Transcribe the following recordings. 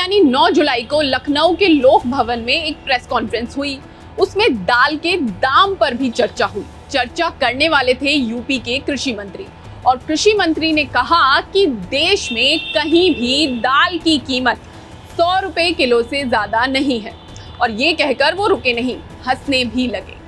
यानी 9 जुलाई को लखनऊ के लोक भवन में एक प्रेस कॉन्फ्रेंस हुई। उसमें दाल के दाम पर भी चर्चा हुई। चर्चा करने वाले थे यूपी के कृषि मंत्री, और कृषि मंत्री ने कहा कि देश में कहीं भी दाल की कीमत 100 रुपए किलो से ज्यादा नहीं है। और ये कहकर वो रुके नहीं, हंसने भी लगे।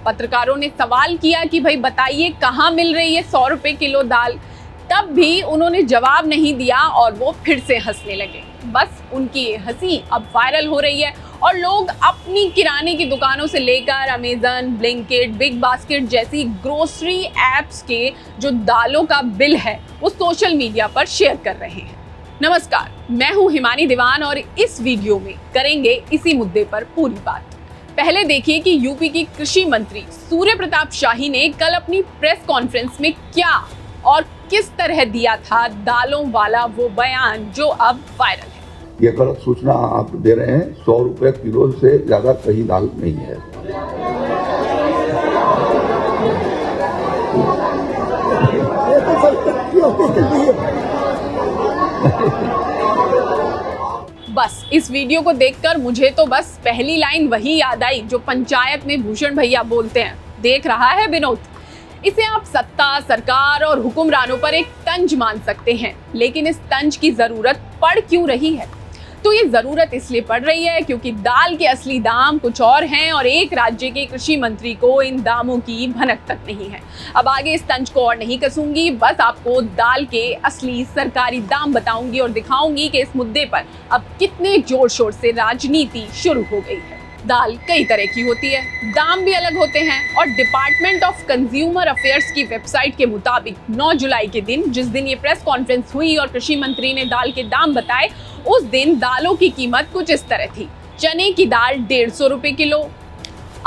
पत्रकारों ने सवाल किया कि भाई बताइए कहाँ मिल रही है 100 रुपए किलो दाल। तब भी उन्होंने जवाब नहीं दिया और वो फिर से हंसने लगे। बस उनकी ये हंसी अब वायरल हो रही है और लोग अपनी किराने की दुकानों से लेकर अमेजन, ब्लिंकिट, बिग बास्केट जैसी ग्रोसरी एप्स के जो दालों का बिल है वो सोशल मीडिया पर शेयर कर रहे हैं। नमस्कार, मैं हूं हिमानी दीवान और इस वीडियो में करेंगे इसी मुद्दे पर पूरी बात। पहले देखिए कि यूपी के कृषि मंत्री सूर्य प्रताप शाही ने कल अपनी प्रेस कॉन्फ्रेंस में क्या और किस तरह दिया था दालों वाला वो बयान जो अब वायरल है। ये गलत सूचना आप दे रहे हैं। 100 रुपए किलो से ज्यादा कहीं दाल नहीं है। बस इस वीडियो को देखकर मुझे तो बस पहली लाइन वही याद आई जो पंचायत में भूषण भैया बोलते हैं, देख रहा है विनोद। इसे आप सत्ता, सरकार और हुक्मरानों पर एक तंज मान सकते हैं, लेकिन इस तंज की जरूरत पड़ क्यों रही है? तो ये जरूरत इसलिए पड़ रही है क्योंकि दाल के असली दाम कुछ और हैं और एक राज्य के कृषि मंत्री को इन दामों की भनक तक नहीं है। अब आगे इस तंज को और नहीं कसूंगी, बस आपको दाल के असली सरकारी दाम बताऊंगी और दिखाऊंगी कि इस मुद्दे पर अब कितने जोर शोर से राजनीति शुरू हो गई है। दाल कई तरह की होती है, दाम भी अलग होते हैं और डिपार्टमेंट ऑफ कंज्यूमर अफेयर्स की वेबसाइट के मुताबिक 9 जुलाई के दिन, जिस दिन ये प्रेस कॉन्फ्रेंस हुई और कृषि मंत्री ने दाल के दाम बताए, उस दिन दालों की कीमत कुछ इस तरह थी। चने की दाल 150 रुपए किलो,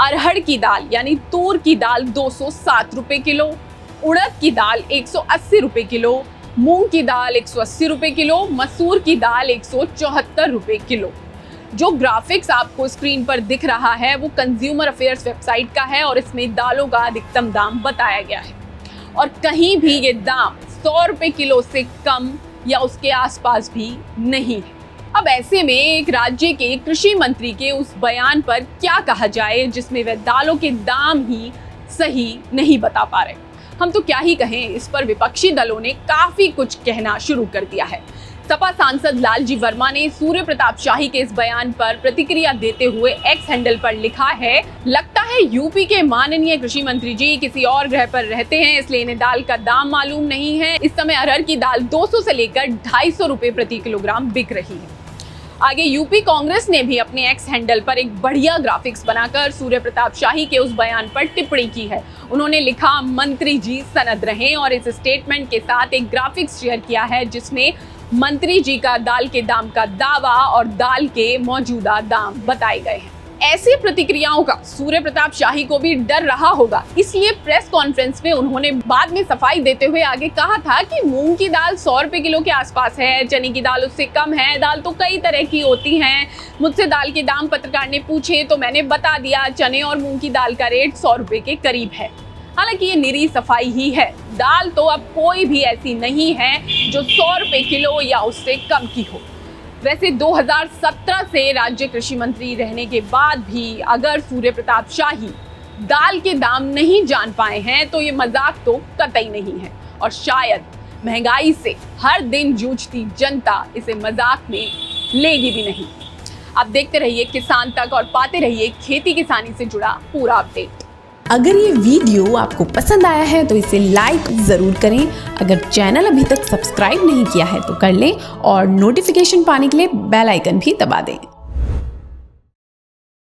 अरहर की दाल यानी तूर की दाल 207 रुपए किलो, उड़द की दाल 180 रुपए किलो, मूंग की दाल 180 रुपए किलो, मसूर की दाल 174 रुपए किलो। जो ग्राफिक्स आपको स्क्रीन पर दिख रहा है वो कंज्यूमर अफेयर्स वेबसाइट का है और इसमें दालों का अधिकतम दाम बताया गया है और कहीं भी ये दाम 100 रुपए किलो से कम या उसके आसपास भी नहीं है। अब ऐसे में एक राज्य के कृषि मंत्री के उस बयान पर क्या कहा जाए जिसमें वे दालों के दाम ही सही नहीं बता पा रहे। हम तो क्या ही कहें, इस पर विपक्षी दलों ने काफी कुछ कहना शुरू कर दिया है। सपा सांसद लालजी वर्मा ने सूर्य प्रताप शाही के इस बयान पर प्रतिक्रिया देते हुए एक्स हैंडल पर लिखा है, लगता है यूपी के माननीय कृषि मंत्री जी किसी और ग्रह पर रहते हैं, इसलिए इन्हें दाल का दाम मालूम नहीं है। इस समय अरहर की दाल 200 से लेकर 250 रुपए प्रति किलोग्राम बिक रही है। आगे यूपी कांग्रेस ने भी अपने एक्स हैंडल पर एक बढ़िया ग्राफिक्स बनाकर सूर्य प्रताप शाही के उस बयान पर टिप्पणी की है। उन्होंने लिखा, मंत्री जी सनद रहें, और इस स्टेटमेंट के साथ एक ग्राफिक्स शेयर किया है जिसमें मंत्री जी का दाल के दाम का दावा और दाल के मौजूदा दाम बताए गए हैं। ऐसी प्रतिक्रियाओं का सूर्य प्रताप शाही को भी डर रहा होगा, इसलिए प्रेस कॉन्फ्रेंस में उन्होंने बाद में सफाई देते हुए आगे कहा था कि मूंग की दाल 100 रुपए किलो के आसपास है, चने की दाल उससे कम है, दाल तो कई तरह की होती हैं। मुझसे दाल के दाम पत्रकार ने पूछे तो मैंने बता दिया, चने और मूंग की दाल का रेट 100 रुपए के करीब है। हालांकि ये निरी सफाई ही है, दाल तो अब कोई भी ऐसी नहीं है जो 100 रुपए किलो या उससे कम की हो। वैसे 2017 से राज्य कृषि मंत्री रहने के बाद भी अगर सूर्य प्रताप शाही दाल के दाम नहीं जान पाए हैं तो ये मजाक तो कतई नहीं है और शायद महंगाई से हर दिन जूझती जनता इसे मजाक में लेगी भी नहीं। आप देखते रहिए किसान तक और पाते रहिए खेती किसानी से जुड़ा पूरा अपडेट। अगर ये वीडियो आपको पसंद आया है तो इसे लाइक ज़रूर करें। अगर चैनल अभी तक सब्सक्राइब नहीं किया है तो कर लें और नोटिफिकेशन पाने के लिए बेल आइकन भी दबा दें।